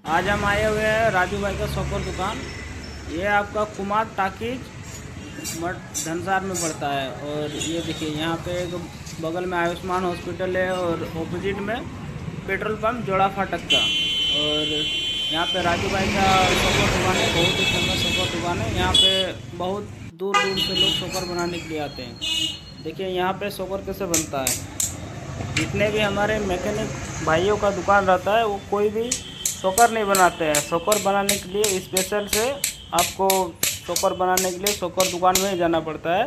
आज हम आए हुए हैं राजू भाई का शॉपर दुकान। ये आपका कुमार टाकीज मठ धनसार में पड़ता है। और ये देखिए यहाँ पे एक बगल में आयुष्मान हॉस्पिटल है और ऑपोजिट में पेट्रोल पंप जोड़ा फाटक का। और यहाँ पे राजू भाई का शॉपर दुकान है, बहुत ही फेमस शॉपर दुकान है। यहाँ पे बहुत दूर दूर से लोग शॉपर बनाने के लिए आते हैं। देखिए यहाँ पे शॉपर कैसे बनता है। जितने भी हमारे मैकेनिक भाइयों का दुकान रहता है वो कोई भी शॉकर नहीं बनाते हैं। शॉकर बनाने के लिए स्पेशल से आपको शॉकर बनाने के लिए शॉकर दुकान में ही जाना पड़ता है।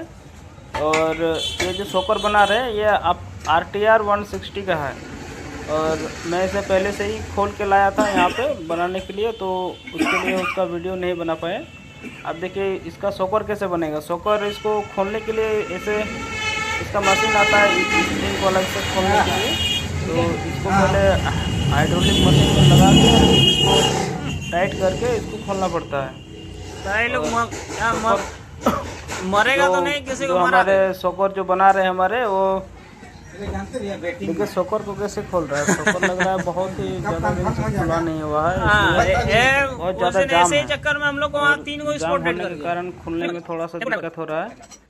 और ये जो शॉकर बना रहे हैं ये आप RTR 160 का है। और मैं इसे पहले से ही खोल के लाया था यहाँ पे बनाने के लिए, तो उसके लिए उसका वीडियो नहीं बना पाए। अब देखिए इसका शॉकर कैसे बनेगा। शॉकर इसको खोलने के लिए ऐसे इसका मशीन आता है स्प्रिंग को अलग से खोलने के लिए। तो इसको पहले हाइड्रोलिक मशीन में लगा के इसको टाइट करके इसको खोलना पड़ता है। सारे लोग मरेगा तो नहीं किसी को। हमारे शॉकर जो बना रहे हैं हमारे वो देखिए शॉकर को कैसे खोल रहा है। शॉकर लग रहा है बहुत ही ज़्यादा दिन से खुला नहीं हुआ है, बहुत ज़्यादा जाम है। चक्कर में हम लोग को वहाँ 3 को स्पॉट डेड के कारण खुलने में थोड़ा सा दिक्कत हो रहा है।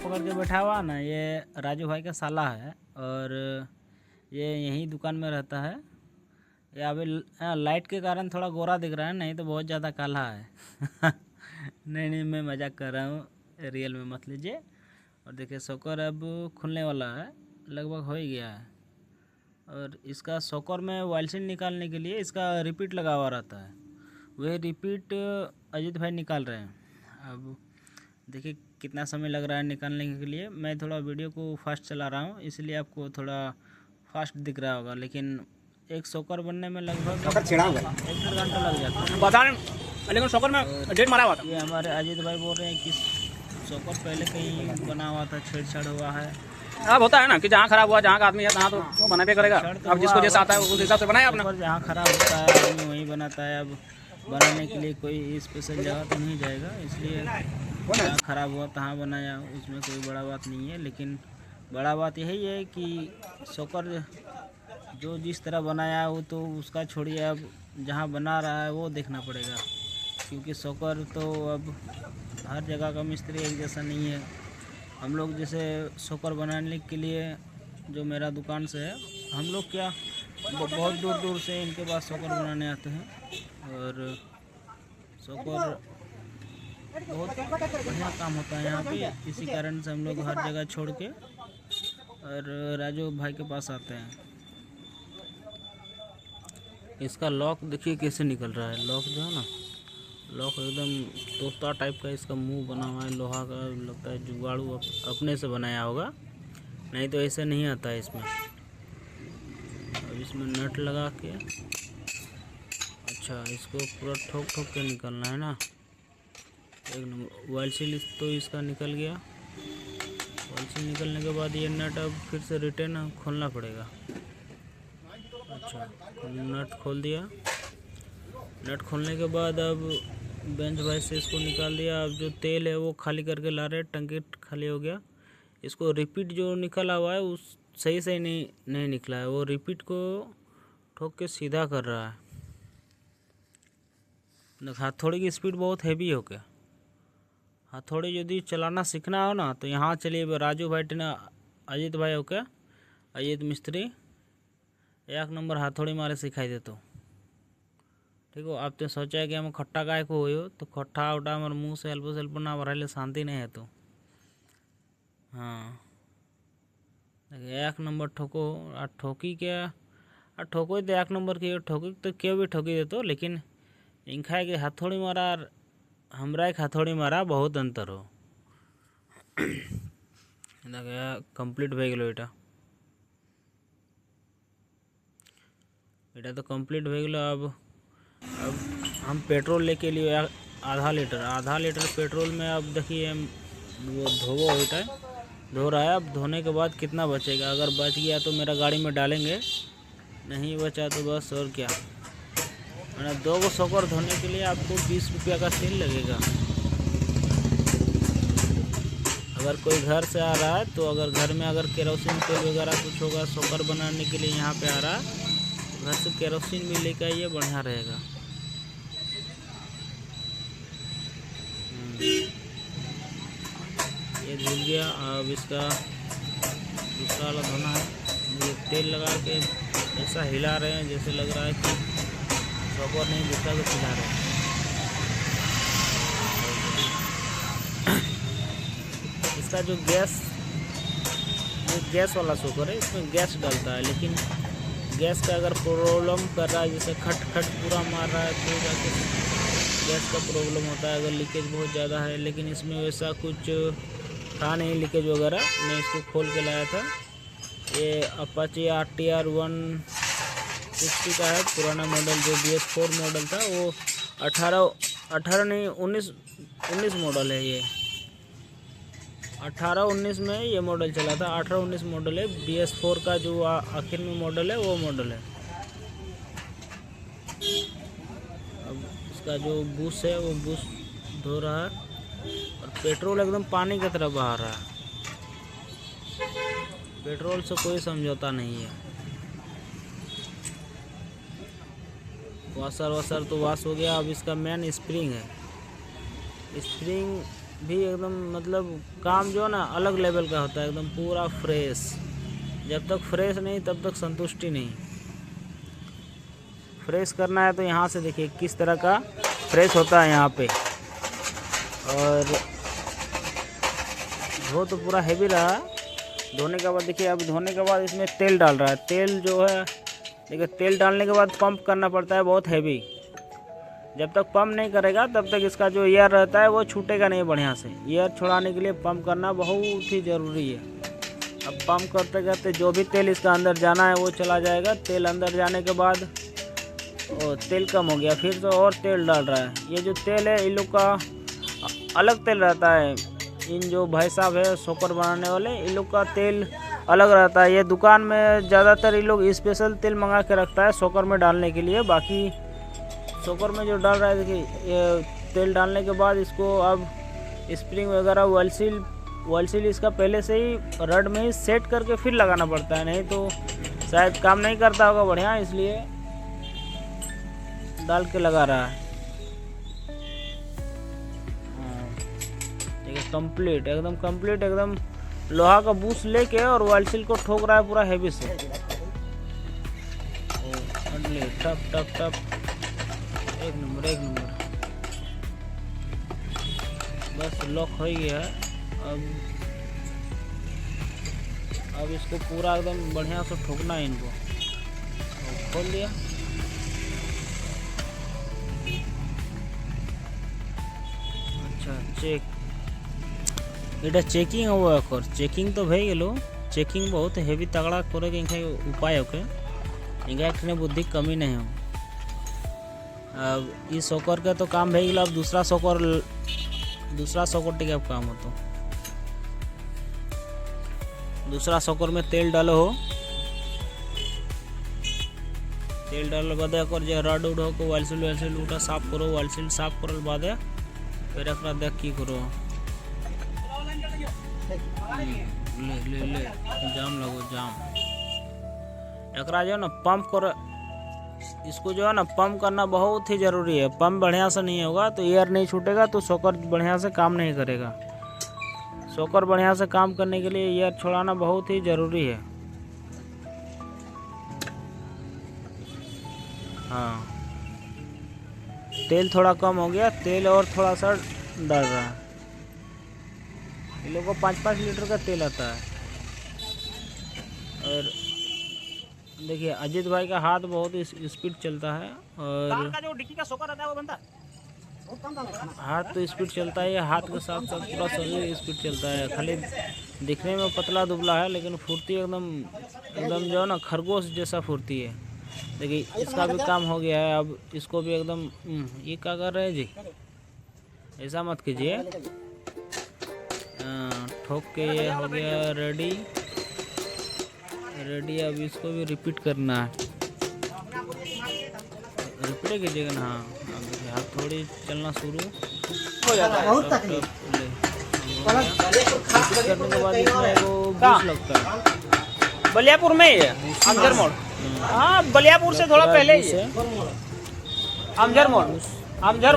पकड़ के बैठा हुआ ना, ये राजू भाई का साला है और ये यहीं दुकान में रहता है। ये अभी लाइट के कारण थोड़ा गोरा दिख रहा है, नहीं तो बहुत ज़्यादा काला है। नहीं मैं मजाक कर रहा हूँ, रियल में मत लीजिए। और देखिए शॉकर अब खुलने वाला है, लगभग हो ही गया है। और इसका शॉकर में वाइल्सिन निकालने के लिए इसका रिपीट लगा हुआ रहता है। वही रिपीट अजीत भाई निकाल रहे हैं। अब देखिए कितना समय लग रहा है निकालने के लिए। मैं थोड़ा वीडियो को फास्ट चला रहा हूँ इसलिए आपको थोड़ा फास्ट दिख रहा होगा, लेकिन एक शॉकर बनने में लगभग 1.5 घंटा लग जाता है बता रहे। लेकिन शॉकर में डेट मारा हुआ था। ये हमारे अजीत भाई बोल रहे हैं कि शॉकर पहले कहीं बना हुआ था, छेड़छाड़ हुआ है। अब होता है ना कि जहाँ खराब हुआ, जहाँ का आदमी है तहाँ तो वो बना पे करेगा। अब जिसको जैसा आता है उस हिसाब से बनाया अपना। जहाँ खराब होता है आदमी वहीं बनाता है। अब बनाने के लिए कोई स्पेशल जगह तो नहीं जाएगा, इसलिए जहाँ ख़राब हुआ तहाँ बनाया, उसमें कोई बड़ा बात नहीं है। लेकिन बड़ा बात यही है कि शॉकर जो जिस तरह बनाया वो तो उसका छोड़िए, अब जहाँ बना रहा है वो देखना पड़ेगा। क्योंकि शॉकर तो अब हर जगह का मिस्त्री एक जैसा नहीं है। हम लोग जैसे शॉकर बनाने के लिए जो मेरा दुकान से है, हम लोग क्या बहुत दूर दूर से इनके पास शॉकर बनाने आते हैं। और शॉकर बहुत बढ़िया काम होता है यहाँ पे। इसी कारण से हम लोग हर जगह छोड़ के और राजू भाई के पास आते हैं। इसका लॉक देखिए कैसे निकल रहा है। लॉक जो है ना, लॉक एकदम तोता टाइप का इसका मुंह बना हुआ है, लोहा का। लगता है जुगाड़ू अपने से बनाया होगा, नहीं तो ऐसे नहीं आता है इसमें। अब इसमें नट लगा के, अच्छा इसको पूरा ठोक ठोक के निकलना है ना। एक नंबर। ऑयल सील तो इसका निकल गया। ऑयल सील निकलने के बाद ये नट अब फिर से रिटर्न खोलना पड़ेगा। अच्छा, नट खोल दिया। नट खोलने के बाद अब बेंच भाई से इसको निकाल दिया। अब जो तेल है वो खाली करके ला रहे, टंकी खाली हो गया। इसको रिपीट जो निकला हुआ है उस सही से नहीं निकला है, वो रिपीट को ठोक के सीधा कर रहा है। हथौड़ी की स्पीड बहुत हैवी हो गया। हथौड़ी यदि चलाना सीखना हो ना तो यहाँ चलिए राजू भाई टेना, अजीत भाई हो क्या, अजीत मिस्त्री, एक नंबर हथौड़ी मारे सिखाई देते। ठीक हो। आप तो सोचा है कि हम खट्टा गाय को हो तो खट्टा उठा हमारे मुँह से अल्प ना भराइले शांति नहीं है तो। हाँ देखिए एक नंबर ठोको। आ ठोकी क्या, आ ठोको तो एक नंबर की ठोकी तो क्यों भी ठोकी देते, लेकिन इनका है कि हथौड़ी मारा हमरा एक हथौड़ी मारा बहुत अंतर हो। देखिए कंप्लीट हो गलो बेटा तो कंप्लीट हो गलो। अब हम पेट्रोल लेके लिए आधा लीटर पेट्रोल में। अब देखिए वो धोवो बेटा धो रहा है। अब धोने के बाद कितना बचेगा, अगर बच गया तो मेरा गाड़ी में डालेंगे, नहीं बचा तो बस और क्या। मैंने 2 सोकर धोने के लिए आपको 20 रुपया का तेल लगेगा। अगर कोई घर से आ रहा है तो अगर घर में अगर केरोसिन तेल वगैरह कुछ होगा सोकर बनाने के लिए यहाँ पे आ रहा है, घर से केरोसिन भी लेकर आइए, बढ़िया रहेगा। ये धुल गया। अब इसका दूसरा वाला धोना है। ये तेल लगा के ऐसा हिला रहे हैं जैसे लग रहा है कि सोकर नहीं दूसरा को खिला रहे हैं। इसका जो गैस वाला सोकर है, इसमें गैस डलता है, लेकिन गैस का अगर प्रॉब्लम कर रहा है, जैसे खट पूरा मार रहा है तो जाके गैस का प्रॉब्लम होता है, अगर लीकेज बहुत ज़्यादा है। लेकिन इसमें वैसा कुछ था नहीं लीकेज वगैरह। मैं इसको खोल के लाया था। ये अपाची RTR 160 का है, पुराना मॉडल जो BS4 मॉडल था, वो 19 मॉडल है। ये 18-19 में ये मॉडल चला था। 18-19 मॉडल है। BS4 का जो आखिर में मॉडल है वो मॉडल है। अब इसका जो बुश है वो बुश धो रहा है, और पेट्रोल एकदम पानी की तरह बहा रहा है। पेट्रोल से कोई समझौता नहीं है। वाशर तो वाश हो गया। अब इसका मेन स्प्रिंग है। स्प्रिंग भी एकदम मतलब काम जो है ना अलग लेवल का होता है, एकदम पूरा फ्रेश। जब तक फ्रेश नहीं तब तक संतुष्टि नहीं। फ्रेश करना है तो यहाँ से देखिए किस तरह का फ्रेश होता है यहाँ पे। और धो तो पूरा हैवी रहा। धोने के बाद देखिए, अब धोने के बाद इसमें तेल डाल रहा है। तेल जो है देखिए, तेल डालने के बाद पंप करना पड़ता है बहुत हैवी। जब तक पंप नहीं करेगा तब तक इसका जो एयर रहता है वो छूटेगा नहीं बढ़िया से। एयर छुड़ाने के लिए पंप करना बहुत ही ज़रूरी है। अब पंप करते करते जो भी तेल इसका अंदर जाना है वो चला जाएगा। तेल अंदर जाने के बाद और तेल कम हो गया, फिर से और तेल डाल रहा है। ये जो तेल है इन लोग का अलग तेल रहता है। इन जो भाई साहब है सोकर बनाने वाले, इन लोग का तेल अलग रहता है। ये दुकान में ज़्यादातर इन लोग स्पेशल तेल मंगा के रखता है सोकर में डालने के लिए। बाकी सोकर में जो डाल रहा है देखिए, ये तेल डालने के बाद इसको अब स्प्रिंग वगैरह ऑयल सील इसका पहले से ही रड में ही सेट करके फिर लगाना पड़ता है, नहीं तो शायद काम नहीं करता होगा बढ़िया, इसलिए डाल के लगा रहा है। देखिए कंप्लीट एकदम लोहा का बूस लेके और ऑयल सील को ठोक रहा है पूरा हैवी से। टप एक नंबर बस लॉक हो गया है। अब इसको पूरा एकदम बढ़िया से ठोकना है इनको। खोल दिया। চেক এটা চেকিং হবো এখন চেকিং তো হয়ে গেল চেকিং बहुत हेवी तगड़ा करे इनका उपाय ओके इनका एक बुद्धि कमी नहीं हो अब इस सोकर का तो काम भई गया अब दूसरा सोकर टिके अब काम हो तो दूसरा सोकर में तेल डालो हो तेल डाल बाद जो रड उड हो वालसिल उठा साफ करो वालसिल साफ करल बाद फिर एक देख की करो ले ले ले जाम लगो जाम एकरा जो है ना पंप कर इसको जो है ना पंप करना बहुत ही ज़रूरी है पंप बढ़िया से नहीं होगा तो एयर नहीं छूटेगा तो सोकर बढ़िया से काम नहीं करेगा सोकर बढ़िया से काम करने के लिए एयर छोड़ाना बहुत ही ज़रूरी है हाँ तेल थोड़ा कम हो गया तेल और थोड़ा सा डाल रहा है ये लोग को 5-5 लीटर का तेल आता है और देखिए अजीत भाई का हाथ बहुत स्पीड चलता है और का जो डिक्की का सोकर रहता है वो बनता हाथ तो स्पीड चलता है हाथ के साथ साथ पूरा शरीर स्पीड चलता है खाली दिखने में पतला दुबला है लेकिन फुर्ती एकदम जो है ना खरगोश जैसा फुर्ती है देखिए इसका भी काम हो गया है अब इसको भी एकदम ये क्या कर रहे हैं जी ऐसा मत कीजिए ठोक के ये हो गया रेडी अब इसको भी रिपीट करना है रिपीट कीजिएगा ना हाँ अब हाथ थोड़ी चलना शुरू हो जाता है बहुत करने के बाद इसमें वो बूस्ट लगता है बलियापुर में ही है अमजर मोड़ हाँ बलियापुर से थोड़ा पहले ही है अमजर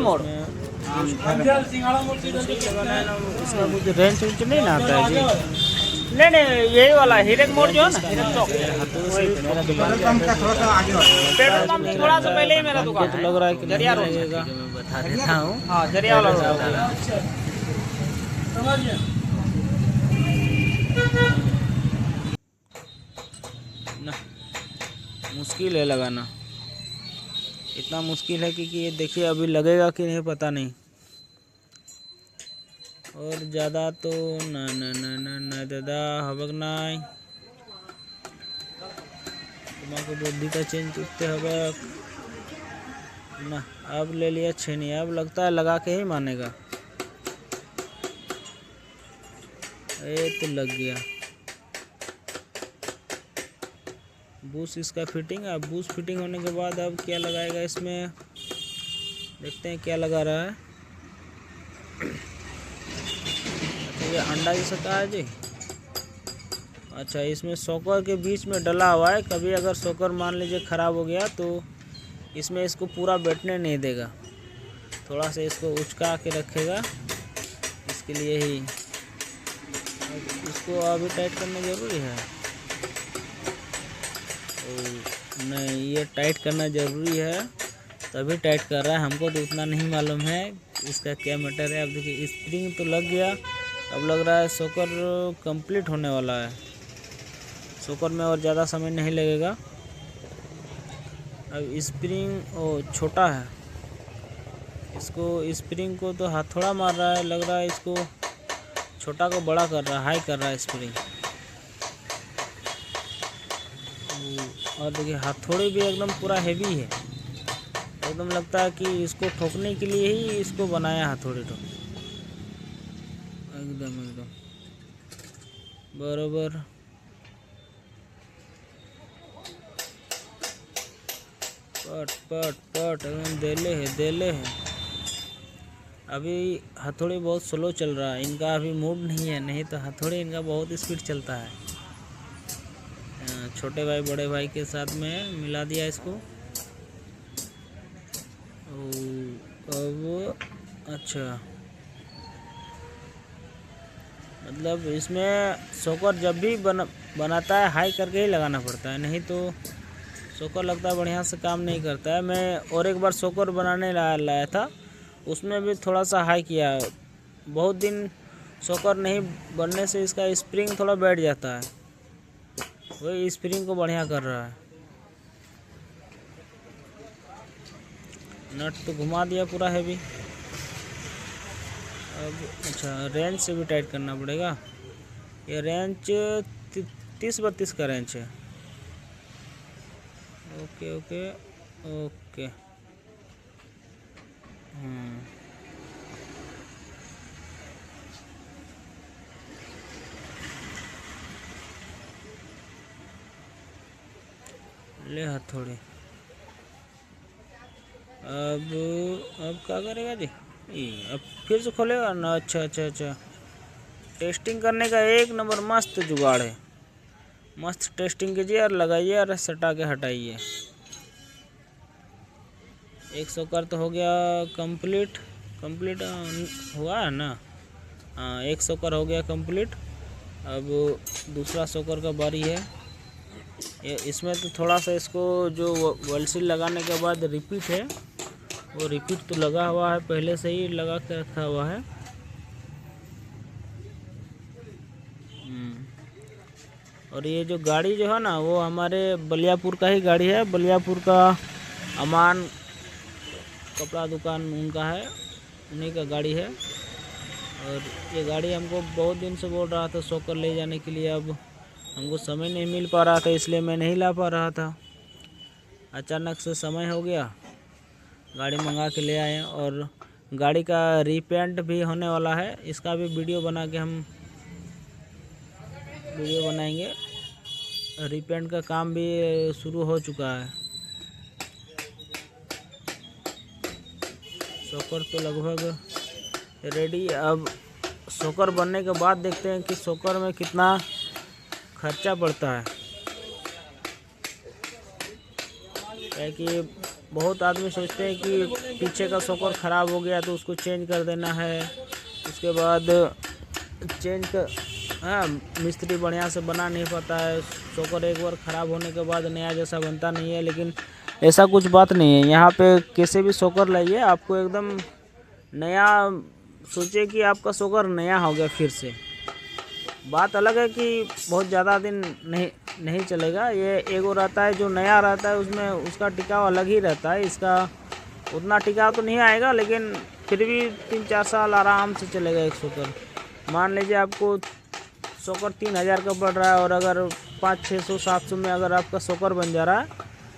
मोड़ इसका कुछ रेंज नहीं ना आता है जी नहीं यही वाला हीरक मोड़ जो है ना हीरक चौक पेट्रोल पंप थोड़ा सा पहले ही मेरा दुकान तो लग रहा है कि जरिया रोड लगेगा मैं बता देता हूँ हाँ जरिया वाला रोड ना मुश्किल है लगाना इतना मुश्किल है कि ये देखिए अभी लगेगा कि नहीं पता नहीं और ज़्यादा तो ना दादा हबक नाई तुम्हारे बुद्धि का चेंज उठते हबक ना अब ले लिया छेनी अब लगता है लगा के ही मानेगा ये तो लग गया बूस इसका फिटिंग अब बूस फिटिंग होने के बाद अब क्या लगाएगा इसमें देखते हैं क्या लगा रहा है ये अंडा जैसा कहा है जी अच्छा इसमें सोकर के बीच में डला हुआ है कभी अगर सोकर मान लीजिए ख़राब हो गया तो इसमें इसको पूरा बैठने नहीं देगा थोड़ा सा इसको उचका के रखेगा इसके लिए ही इसको अभी टाइट करना ज़रूरी है नहीं ये टाइट करना ज़रूरी है तभी टाइट कर रहा है हमको तो उतना नहीं मालूम है इसका क्या मैटर है अब देखिए स्प्रिंग तो लग गया अब लग रहा है सोकर कंप्लीट होने वाला है सोकर में और ज़्यादा समय नहीं लगेगा अब स्प्रिंग छोटा है इसको स्प्रिंग को तो हथौड़ा मार रहा है लग रहा है इसको छोटा को बड़ा कर रहा है हाई कर रहा है स्प्रिंग और देखिए हथौड़ी भी एकदम पूरा हेवी है एकदम लगता है कि इसको ठोकने के लिए ही इसको बनाया हथौड़ी तो एकदम बराबर पट एकदम देले है अभी हथौड़ी बहुत स्लो चल रहा है इनका अभी मूड नहीं है नहीं तो हथौड़ी इनका बहुत स्पीड चलता है छोटे भाई बड़े भाई के साथ में मिला दिया इसको अब अच्छा मतलब इसमें सोकर जब भी बनाता है हाई करके ही लगाना पड़ता है नहीं तो सोकर लगता है बढ़िया से काम नहीं करता है मैं और एक बार सोकर बनाने लाया था उसमें भी थोड़ा सा हाई किया बहुत दिन सोकर नहीं बनने से इसका स्प्रिंग थोड़ा बैठ जाता है वही स्प्रिंग को बढ़िया कर रहा है नट तो घुमा दिया पूरा हैवी अब अच्छा रेंच से भी टाइट करना पड़ेगा। ये रेंच 30-32 का रेंच है। Okay okay okay. ले हथौड़ी। अब क्या करेगा जी? अब फिर से खोलेगा ना। अच्छा अच्छा अच्छा, टेस्टिंग करने का एक नंबर मस्त जुगाड़ है। मस्त टेस्टिंग कीजिए और लगाइए और सटा के हटाइए। 100 कर तो हो गया कंप्लीट। कंप्लीट हुआ है ना? हाँ, 100 कर हो गया कंप्लीट। अब दूसरा सोकर का बारी है। इसमें तो थोड़ा सा इसको जो वेल्सिल लगाने के बाद रिपीट है, वो रिपीट तो लगा हुआ है, पहले से ही लगा के रखा हुआ है। और ये जो गाड़ी जो है ना, वो हमारे बलियापुर का ही गाड़ी है। बलियापुर का अमान कपड़ा दुकान उनका है, उन्हीं का गाड़ी है। और ये गाड़ी हमको बहुत दिन से बोल रहा था सोकर ले जाने के लिए। अब हमको समय नहीं मिल पा रहा था, इसलिए मैं नहीं ला पा रहा था। अचानक से समय हो गया, गाड़ी मंगा के ले आए। और गाड़ी का रीपेंट भी होने वाला है, इसका भी वीडियो बना के हम वीडियो बनाएंगे। रीपेंट का काम भी शुरू हो चुका है। सोकर तो लगभग रेडी। अब सोकर बनने के बाद देखते हैं कि सोकर में कितना खर्चा पड़ता है। क्या कि बहुत आदमी सोचते हैं कि पीछे का सोकर ख़राब हो गया तो उसको चेंज कर देना है। उसके बाद चेंज कर, हाँ, मिस्त्री बढ़िया से बना नहीं पाता है। सोकर एक बार ख़राब होने के बाद नया जैसा बनता नहीं है। लेकिन ऐसा कुछ बात नहीं है। यहाँ पे कैसे भी सोकर लाइए, आपको एकदम नया, सोचिए कि आपका सोकर नया हो गया फिर से। बात अलग है कि बहुत ज़्यादा दिन नहीं चलेगा। ये एगो रहता है जो नया रहता है, उसमें उसका टिकाव अलग ही रहता है। इसका उतना टिकाव तो नहीं आएगा, लेकिन फिर भी 3-4 साल आराम से चलेगा एक सोकर। मान लीजिए आपको सोकर 3000 का पड़ रहा है, और अगर 500-600-700 में अगर आपका सोकर बन जा रहा है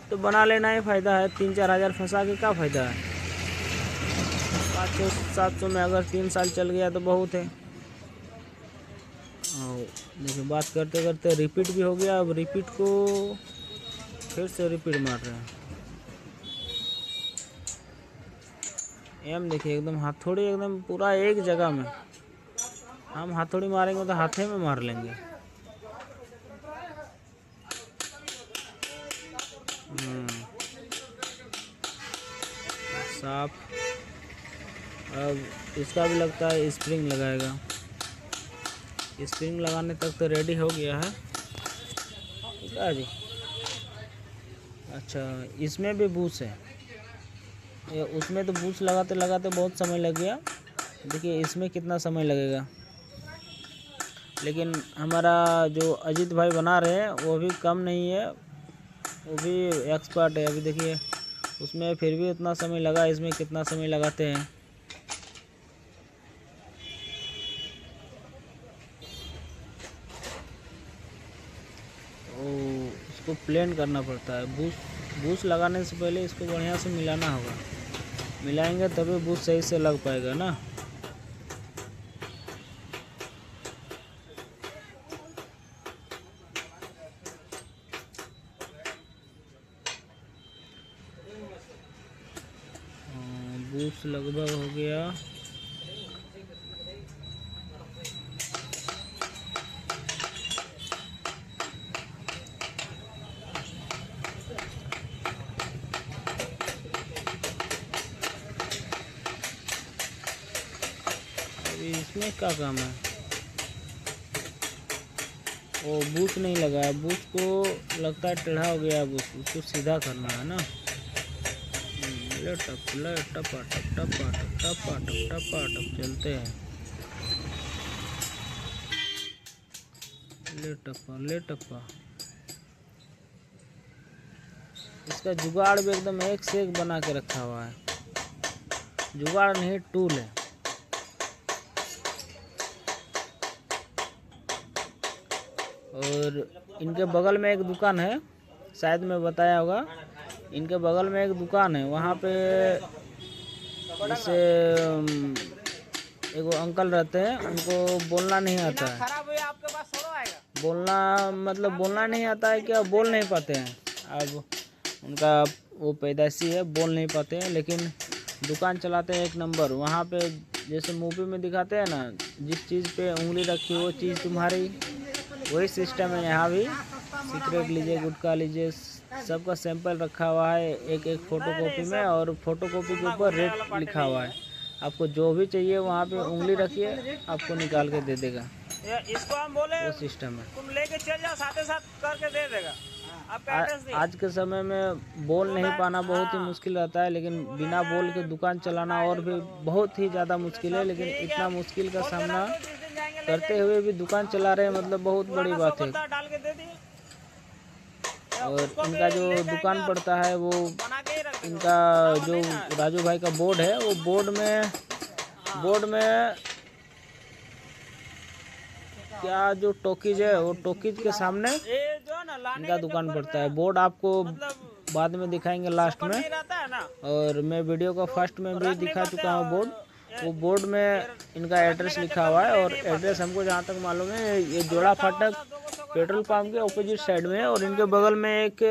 तो बना लेना ही फ़ायदा है। 3-4 हज़ार फंसा के क्या फ़ायदा है? 500-700 में अगर 3 साल चल गया तो बहुत है। देखिए, बात करते करते रिपीट भी हो गया। अब रिपीट को फिर से रिपीट मार रहे हैं। एम देखिए, एकदम हथौड़ी एकदम पूरा एक जगह में। हम हथौड़ी मारेंगे तो हाथे में मार लेंगे। साफ। अब इसका भी लगता है स्प्रिंग लगाएगा। स्प्रिंग लगाने तक तो रेडी हो गया है। ठीक है जी। अच्छा, इसमें भी बूस है। उसमें तो बूस लगाते लगाते बहुत समय लग गया। देखिए इसमें कितना समय लगेगा। लेकिन हमारा जो अजीत भाई बना रहे हैं वो भी कम नहीं है, वो भी एक्सपर्ट है। अभी देखिए उसमें फिर भी उतना समय लगा, इसमें कितना समय लगाते हैं। इसको प्लेन करना पड़ता है। बूस लगाने से पहले इसको बढ़िया से मिलाना होगा। मिलाएंगे तभी बूस सही से लग पाएगा ना। बूस लगभग हो गया। इसमें क्या काम है? वो बूट नहीं लगाया, बूट को लगता है टेढ़ा हो गया। बूट उसको सीधा करना है ना। टपाटप चलते हैं। ले टप्पा। इसका जुगाड़ भी एकदम एक से एक बना के रखा हुआ है। जुगाड़ नहीं, टूल है। और इनके बगल में एक दुकान है, शायद मैं बताया होगा। इनके बगल में एक दुकान है, वहाँ पे जैसे एगो अंकल रहते हैं, उनको बोलना नहीं आता है। खराब हुआ आपके पास थोड़ा आएगा। बोलना मतलब बोलना नहीं आता है, क्या बोल नहीं पाते हैं। अब उनका वो पैदाइशी है, बोल नहीं पाते हैं, लेकिन दुकान चलाते हैं एक नंबर। वहाँ पे जैसे मूवी में दिखाते हैं ना, जिस चीज़ पे उंगली रखी वो चीज़ तुम्हारी, वही सिस्टम है यहाँ भी। सिगरेट लीजिए, गुटखा लीजिए, सबका सैंपल रखा हुआ है एक एक फ़ोटोकॉपी में, और फोटोकॉपी के ऊपर रेट लिखा हुआ है। आपको जो भी चाहिए वहाँ पे उंगली रखिए, आपको निकाल के दे देगा। इसको हम बोले वो सिस्टम है। तुम लेके चल जाओ, साथ साथ करके दे देगा। आपका एड्रेस दिए। आज के समय में बोल नहीं पाना बहुत ही मुश्किल रहता है, लेकिन बिना बोल के दुकान चलाना और भी बहुत ही ज़्यादा मुश्किल है। लेकिन इतना मुश्किल का सामना करते हुए भी दुकान चला रहे हैं, मतलब बहुत बड़ी बात है। डाल के दे दिए। और इनका जो दुकान पड़ता है, वो बना के ही रख दो। इनका जो राजू भाई का बोर्ड है, वो बोर्ड में क्या जो टॉकीज है, वो टॉकीज के सामने ये जो ना लाने इनका दुकान पड़ता है। बोर्ड आपको बाद में दिखाएंगे लास्ट में, नहीं रहता है ना। और मैं वीडियो का फर्स्ट में भी दिखा चुका हूँ बोर्ड। वो बोर्ड में इनका एड्रेस लिखा हुआ है, और एड्रेस हमको जहाँ तक मालूम है, ये जोड़ा फाटक पेट्रोल पंप के ऑपोजिट साइड में है। और इनके बगल में एक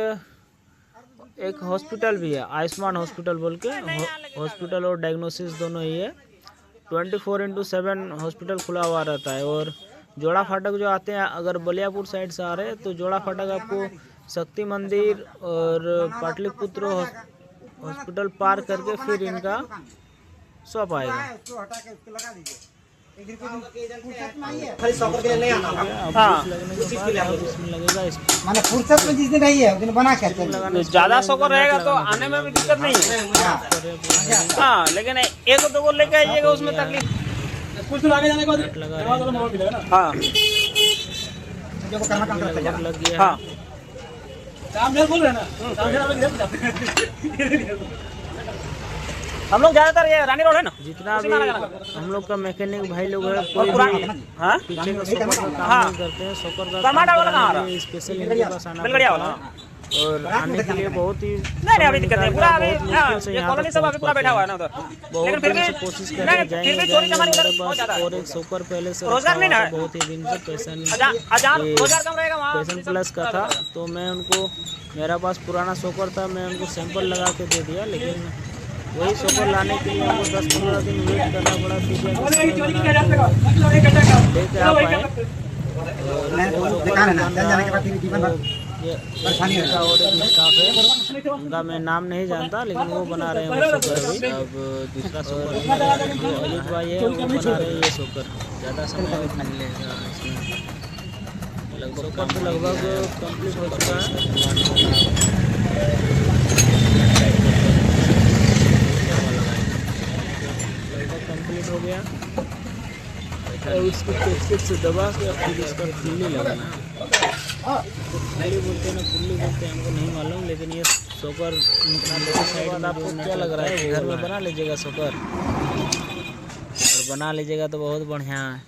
हॉस्पिटल भी है, आयुष्मान हॉस्पिटल बोल के। हॉस्पिटल और डायग्नोसिस दोनों ही है। 24/7 हॉस्पिटल खुला हुआ रहता है। और जोड़ा फाटक जो आते हैं, अगर बलियापुर साइड से आ रहे हैं तो जोड़ा फाटक आपको शक्ति मंदिर और पाटलिपुत्र हॉस्पिटल पार करके फिर इनका शॉप आएगा। माने फुर्सत में जिस दिन रही है उस दिन बना के ज्यादा शौक रहेगा तो आने में भी दिक्कत नहीं है। हाँ, लेकिन एक दो को लेके आइएगा, उसमें तकलीफ। हाँ लग गया। हाँ, हम लोग ज्यादातर ये रानी रोड है ना, जितना भी हम लोग का मैकेनिक भाई लोग है, कोई भी हाँ पीछे का सोकर का काम नहीं करते हैं। सोकर का टमाटर वाला कहाँ आ रहा? स्पेशल इनके पास आना बेलगड़िया पड़ता वाला। है। और आने के लिए बहुत ही नहीं अभी दिक्कत नहीं, पूरा अभी बहुत मुश्किल से ये यहाँ कॉलोनी तक सब अभी पूरा बैठा हुआ है ना उधर। बहुत लेकिन फिर दिन से भी कोशिश नहीं, करके फिर जाएंगे भी चोरी चमारी उधर मेरे बहुत पास। ज्यादा है। और एक सोकर पहले से रोजगार नहीं ना है। बहुत ही दिन से पैसा रोजगार कम रहेगा वहाँ। पैशन प्लस का था, तो मैं उनको, मेरा पास पुराना सोकर था, मैं उनको सैंपल लगा के दे दिया। लेकिन वही सोकर लाने के लिए हमको 10-15 दिन वेट करना पड़ा। लेके आ पाए। परेशानी उनका और एक स्टाफ है, उनका मैं नाम नहीं जानता, लेकिन वो बना रहे हैं वो सोकर अभी। अब दूसरा सोकर जो अजीत भाई है, वो बना रहे हैं ये सोकर। ज़्यादा समय भी नहीं लेगा इसमें। लगभग कंप्लीट हो चुका है। कंप्लीट हो गया, और उसको पेस्टिक से दबा के फिर इसका फुल्ली लगाना। फुल्ली बोलते हैं ना, फुल्ली बोलते हैं, हमको नहीं मालूम। लेकिन ये सोकर साइड में आपको क्या लग रहा है, घर में बना लीजिएगा सोकर, और बना लीजिएगा तो बहुत बढ़िया है।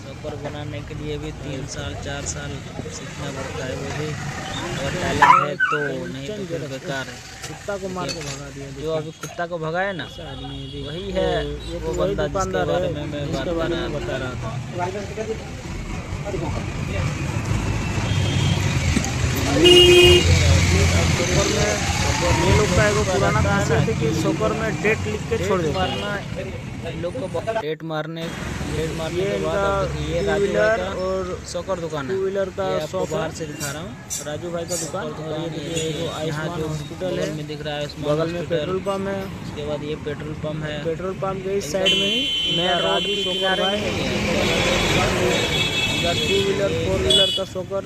सोकर बनाने के लिए भी 3 साल 4 साल सीखना पड़ता है, वो भी अगर टैलेंट है तो, नहीं तो फिर बेकार है। कुत्ता को मार के भगा दिया, जो अभी कुत्ता को भगाए ना, वही है वो बंदा जिसके बारे में मैं बता रहा था। सोकर में ये लोग का एगो पुराना खासियत है कि सोकर में डेट लिख के छोड़ देते हैं। लोग को डेट मारने के बाद ये राजू भाई का और सोकर दुकान है। 2 व्हीलर का शॉप बाहर से दिखा रहा हूँ, राजू भाई का दुकान। और ये यहाँ जो हॉस्पिटल है में दिख रहा है, बगल में पेट्रोल पंप है। उसके बाद ये पेट्रोल पंप है, पेट्रोल पंप के इस साइड में ही मेन रोड के किनारे में 2 व्हीलर 4 व्हीलर का सोकर